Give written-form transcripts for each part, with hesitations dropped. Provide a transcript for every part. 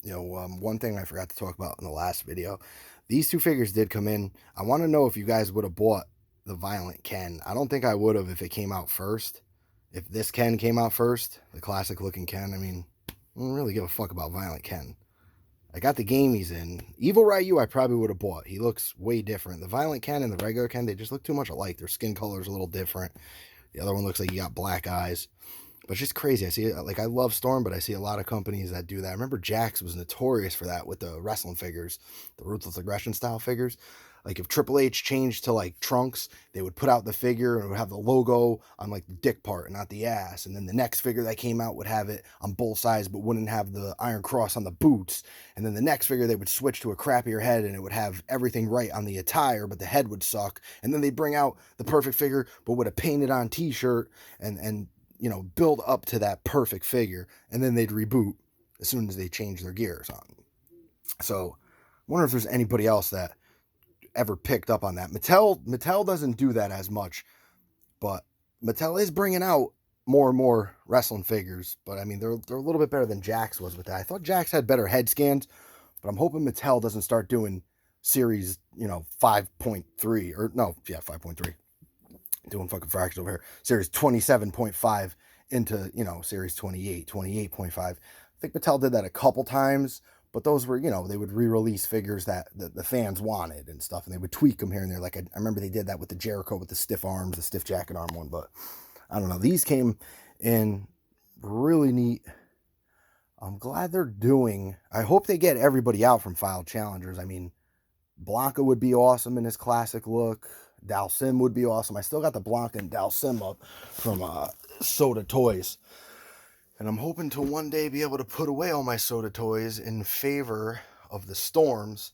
One thing I forgot to talk about in the last video, these two figures did come in. I want to know if you guys would have bought the Violent Ken. I don't think I would have if it came out first. If this Ken came out first, the classic looking Ken, I mean, I don't really give a fuck about Violent Ken. I got the game he's in. Evil Ryu, I probably would have bought. He looks way different. The Violent Ken and the regular Ken, they just look too much alike. Their skin color's a little different. The other one looks like he got black eyes. But it's just crazy. I see it, like I love Storm, but I see a lot of companies that do that. I remember Jax was notorious for that with the wrestling figures, the Ruthless Aggression style figures. Like if Triple H changed to like Trunks, they would put out the figure and it would have the logo on like the dick part and not the ass. And then the next figure that came out would have it on both sides, but wouldn't have the Iron Cross on the boots. And then the next figure they would switch to a crappier head and it would have everything right on the attire, but the head would suck. And then they bring out the perfect figure, but with a painted on T-shirt and build up to that perfect figure, and then they'd reboot as soon as they change their gears on. So I wonder if there's anybody else that ever picked up on that. Mattel doesn't do that as much, but Mattel is bringing out more and more wrestling figures. But I mean, they're a little bit better than Jax was with that. I thought Jax had better head scans, but I'm hoping Mattel doesn't start doing series 5.3 or no, yeah, 5.3. Doing fucking fractions over here. Series 27.5 into, series 28, 28.5. I think Mattel did that a couple times, but those were, they would re-release figures that the fans wanted and stuff, and they would tweak them here and there. Like I remember they did that with the Jericho with the stiff arms, the stiff jacket arm one, but I don't know. These came in really neat. I'm glad they're doing. I hope they get everybody out from File Challengers. I mean, Blanca would be awesome in his classic look. Dalsim would be awesome. I still got the Blanca and Dalsim up from Soda Toys. And I'm hoping to one day be able to put away all my Soda Toys in favor of the Storms.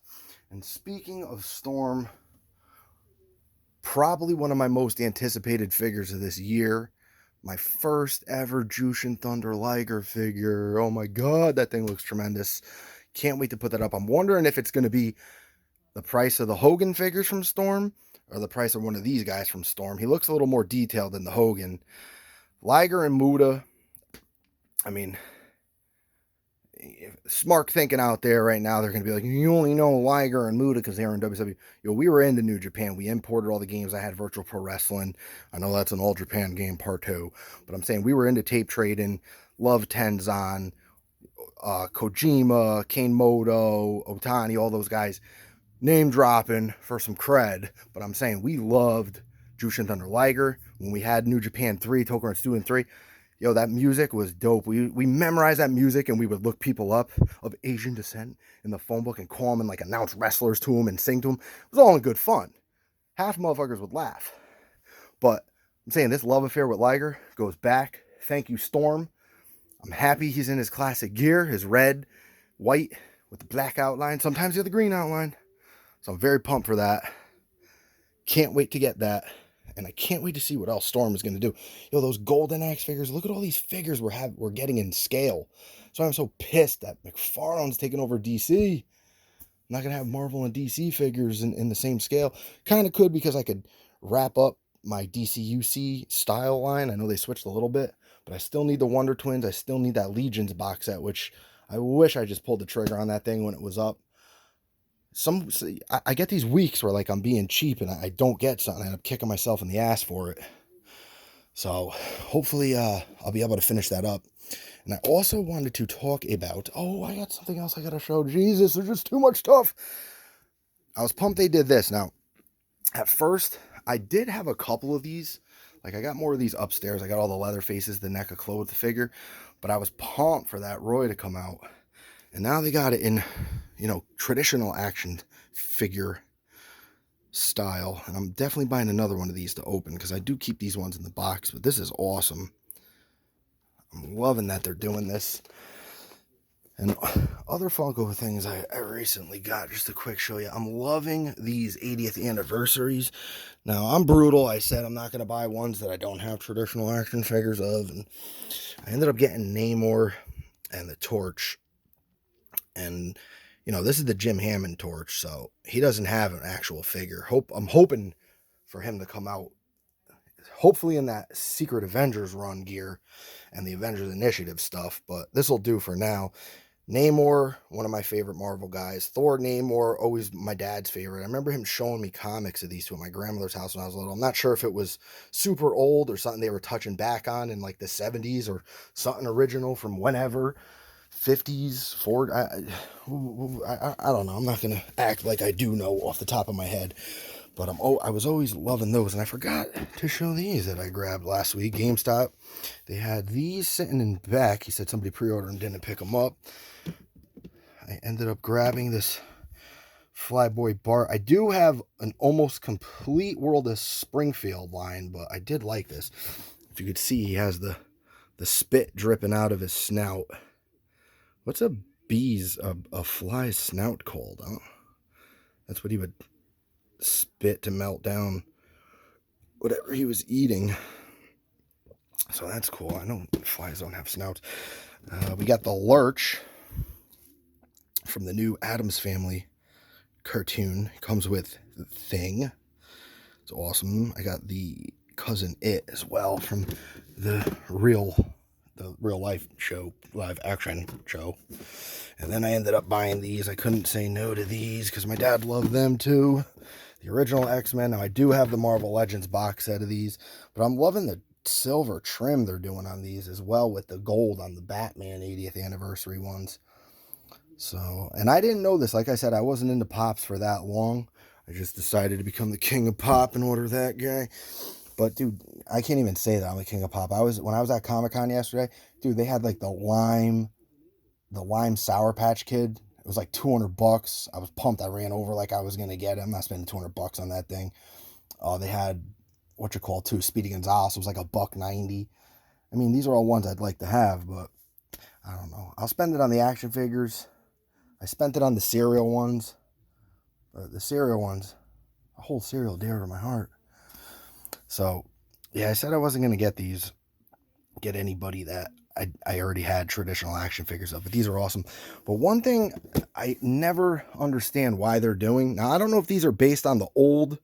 And speaking of Storm, probably one of my most anticipated figures of this year. My first ever Jushin Thunder Liger figure. Oh my god, that thing looks tremendous. Can't wait to put that up. I'm wondering if it's going to be the price of the Hogan figures from Storm or the price of one of these guys from Storm. He looks a little more detailed than the Hogan. Liger and Muda, I mean, smart thinking out there right now, they're going to be like, you only know Liger and Muda because they were in WWE. We were into New Japan. We imported all the games. I had Virtual Pro Wrestling. I know that's an All Japan game part 2, but I'm saying we were into tape trading, love Tenzan, Kojima, Kane Moto, Otani, all those guys. Name dropping for some cred, but I'm saying we loved Jushin Thunder Liger when we had New Japan 3, Tokyo Student 3. That music was dope. We memorized that music and we would look people up of Asian descent in the phone book and call them and like announce wrestlers to them and sing to them. It was all in good fun. Half motherfuckers would laugh. But I'm saying this love affair with Liger goes back. Thank you, Storm. I'm happy he's in his classic gear, his red, white with the black outline. Sometimes he had the green outline. So I'm very pumped for that. Can't wait to get that. And I can't wait to see what else Storm is going to do. Those Golden Axe figures. Look at all these figures we're getting in scale. So I'm so pissed that McFarlane's taking over DC. I'm not going to have Marvel and DC figures in the same scale. Kind of could because I could wrap up my DCUC style line. I know they switched a little bit, but I still need the Wonder Twins. I still need that Legions box set, which I wish I just pulled the trigger on that thing when it was up. I get these weeks where like I'm being cheap and I don't get something and I'm kicking myself in the ass for it. So hopefully I'll be able to finish that up. And I also wanted to talk about, I got something else I gotta show. Jesus, there's just too much stuff. I was pumped they did this. Now, at first, I did have a couple of these. Like I got more of these upstairs. I got all the leather faces, the NECA Claw with the figure. But I was pumped for that Roy to come out. And now they got it in, traditional action figure style. And I'm definitely buying another one of these to open because I do keep these ones in the box. But this is awesome. I'm loving that they're doing this. And other Funko things I recently got, just a quick show you. I'm loving these 80th anniversaries. Now, I'm brutal. I said I'm not going to buy ones that I don't have traditional action figures of. And I ended up getting Namor and the Torch. And, this is the Jim Hammond Torch, so he doesn't have an actual figure. I'm hoping for him to come out, hopefully in that Secret Avengers run gear and the Avengers Initiative stuff, but this will do for now. Namor, one of my favorite Marvel guys. Thor, Namor, always my dad's favorite. I remember him showing me comics of these two at my grandmother's house when I was little. I'm not sure if it was super old or something they were touching back on in like the 70s or something original from whenever. 50s, 40s. I don't know. I'm not going to act like I do know off the top of my head. But I was always loving those. And I forgot to show these that I grabbed last week. GameStop. They had these sitting in the back. He said somebody pre-ordered and didn't pick them up. I ended up grabbing this Flyboy Bart. I do have an almost complete World of Springfield line, but I did like this. If you could see, he has the spit dripping out of his snout. What's a fly's snout called? That's what he would spit to melt down whatever he was eating. So that's cool. I know flies don't have snouts. We got the Lurch from the new Addams Family cartoon. It comes with the Thing. It's awesome. I got the Cousin It as well from the real life show, live action show. And then I ended up buying these. I couldn't say no to these because my dad loved them too. The original X-Men. Now I do have the Marvel Legends box set of these, but I'm loving the silver trim they're doing on these as well with the gold on the Batman 80th anniversary ones. So, and I didn't know this. Like I said, I wasn't into Pops for that long. I just decided to become the king of pop and order that guy. But dude, I can't even say that I'm the king of pop. When I was at Comic-Con yesterday, dude, they had like the lime Sour Patch Kid. It was like $200. I was pumped. I ran over like I was gonna get it. I'm not spending $200 on that thing. They had too, Speedy Gonzales. It was like $1.90. I mean, these are all ones I'd like to have, but I don't know. I'll spend it on the action figures. I spent it on the cereal ones. The cereal ones, a whole cereal dear to my heart. So, yeah, I said I wasn't going to get anybody that I already had traditional action figures of, but these are awesome. But one thing I never understand why they're doing, now I don't know if these are based on the old,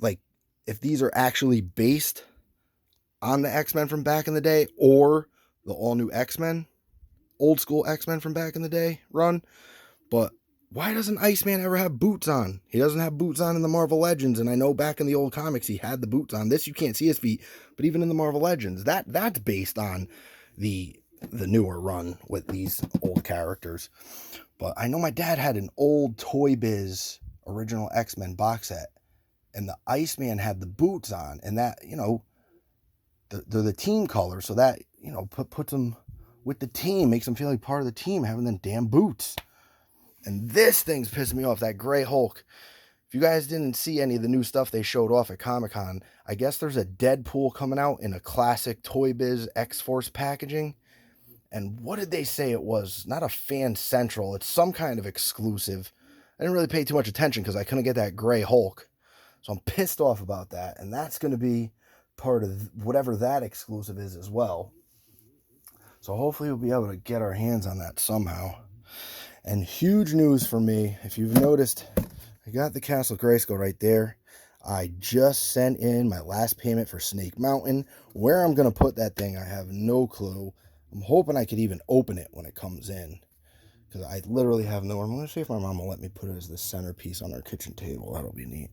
like if these are actually based on the X-Men from back in the day or the all-new X-Men, old school X-Men from back in the day run, but why doesn't Iceman ever have boots on? He doesn't have boots on in the Marvel Legends, and I know back in the old comics he had the boots on. This, you can't see his feet, but even in the Marvel Legends, that's based on the newer run with these old characters. But I know my dad had an old Toy Biz original X-Men box set, and the Iceman had the boots on, and that, they're the team color, so that, puts them with the team, makes them feel like part of the team, having them damn boots. And this thing's pissing me off, that gray Hulk. If you guys didn't see any of the new stuff they showed off at Comic-Con, I guess there's a Deadpool coming out in a classic Toy Biz X-Force packaging. And what did they say it was? Not a Fan Central. It's some kind of exclusive. I didn't really pay too much attention because I couldn't get that gray Hulk. So I'm pissed off about that. And that's going to be part of whatever that exclusive is as well. So hopefully we'll be able to get our hands on that somehow. And huge news for me, if you've noticed, I got the Castle Grayskull right there. I just sent in my last payment for Snake Mountain. Where I'm going to put that thing, I have no clue. I'm hoping I could even open it when it comes in, because I literally have nowhere. I'm going to see if my mom will let me put it as the centerpiece on our kitchen table. That'll be neat.